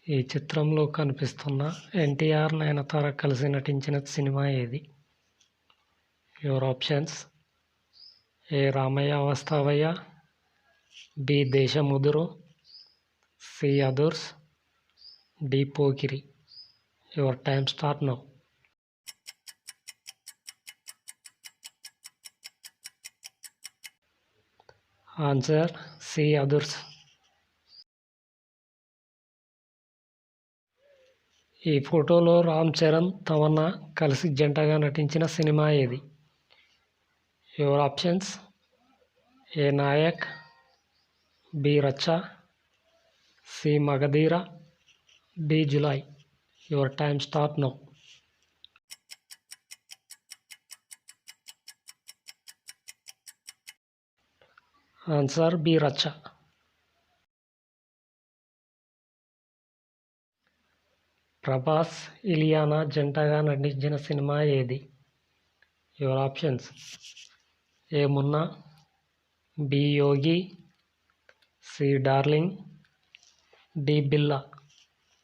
ఈ చిత్రంలో కనిపిస్తున్న ఎన్టీఆర్ నయనతార కలిసి నటించిన సినిమా ఏది? Your options: A Ramayya Vasthavayya, B Desamuduru, C Adhurs, D Pokiri. Your time start now. Answer: C Adhurs. ఈ ఫోటోలో రామ్ చరణ్, తమన్నా కలిసి జంటగా నటించిన సినిమా ఏది? Your options: A Nayak, B Racha, C Magadheera, D Julai. Your time start now. Answer: B Racha. Prabhas, Ileana జంటగా నటించిన సినిమా ఏది? Your options: A Munna, B Yogi, C Darling, D Billa.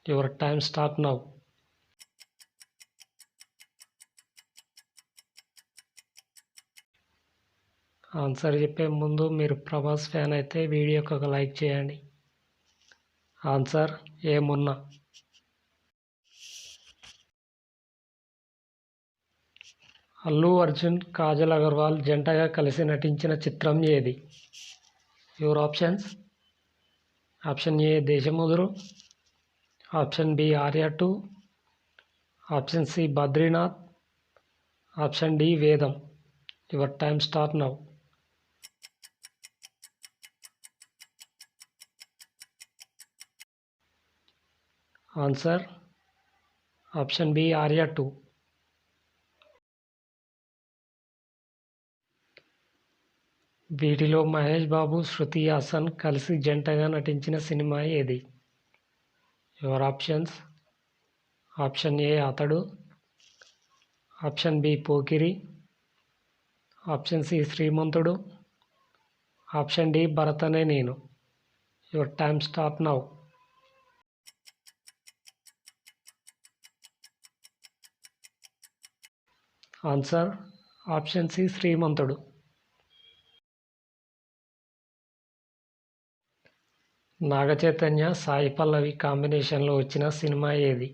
Your time start now. Answer చెప్పే ముందు మీరు ప్రభాస్ ఫ్యాన్ అయితే వీడియోకి ఒక లైక్ చేయండి. Answer: A Munna. అల్లు అర్జున్, కాజల్ అగర్వాల్ జంటగా కలిసి నటించిన చిత్రం ఏది? Your options: option A Desamuduru, option B Arya 2, option C Badrinath, option D Vedam. Your time start now. Answer: option B Arya 2. వీటిలో మహేష్ బాబు, శృతి హాసన్ కలిసి జంటగా నటించిన సినిమా ఏది? Your options: option A Athadu, option B Pokiri, option C Srimanthudu, option D Bharat Ane Nenu. Your time start now. Answer: option C Srimanthudu. Naga Chaitanya, Sai Pallavi కాంబినేషన్లో వచ్చిన సినిమా ఏది?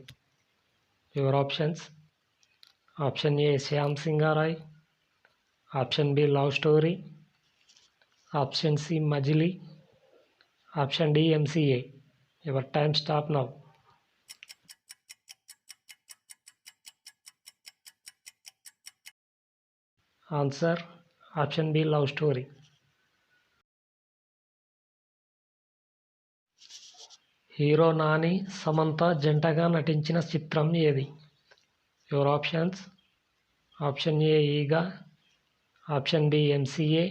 Your options: option A Shyam Singha Roy, option B love story, option C Majili, option D MCA. Your time start now. Answer: option B love story. Hero Nani, Samantha జంటగా నటించిన చిత్రం ఏది? Your options: option A Eega, option B MCA,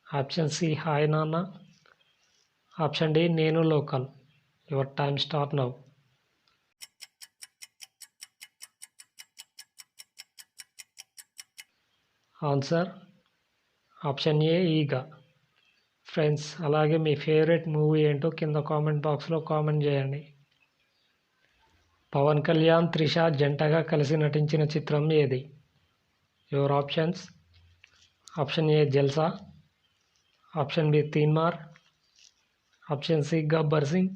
option C hi నాన్న, option D నేను local. Your time start now. Answer: option A ఈగ. Friends, అలాగే మీ favourite movie ఏంటో కింద కామెంట్ బాక్స్లో కామెంట్ చేయండి. పవన్ కళ్యాణ్, త్రిష జంటగా కలిసి నటించిన చిత్రం ఏది? Your options: option A Jalsa, option B Teenmaar, option C Gabbar Singh,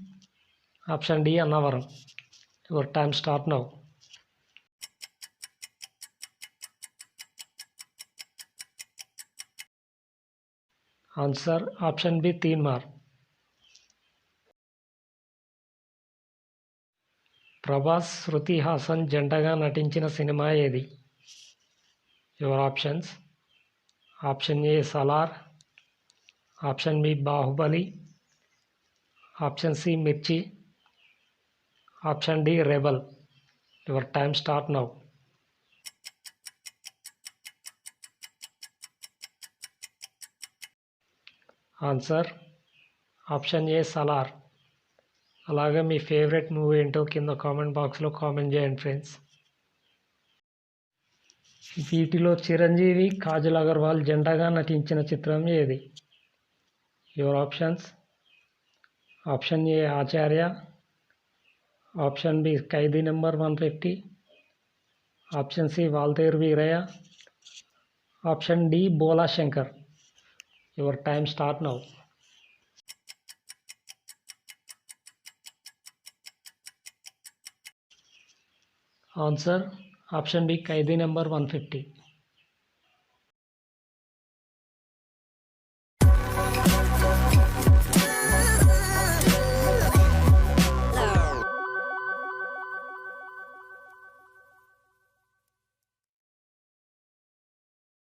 option D Annavaram. Your time start now. Answer: option B Teenmaar. Prabhas, Shruti Haasan జంటగా నటించిన సినిమా ఏది? Your options: option A Salaar, option B Baahubali, option C Mirchi, option D Rebel. Your time start now. Answer: option A Salaar. అలాగే మీ favourite movie ఏంటో కింద comment బాక్స్లో comment చేయండి ఫ్రెండ్స్. వీటిలో చిరంజీవి, కాజల్ అగర్వాల్ జంటగా నటించిన చిత్రం ఏది? Your options: option A Acharya, option B Khaidi number 150. Option C Waltair Veerayya. Option D Bhola Shankar. Your time start now. Answer option B Khaidi number 150.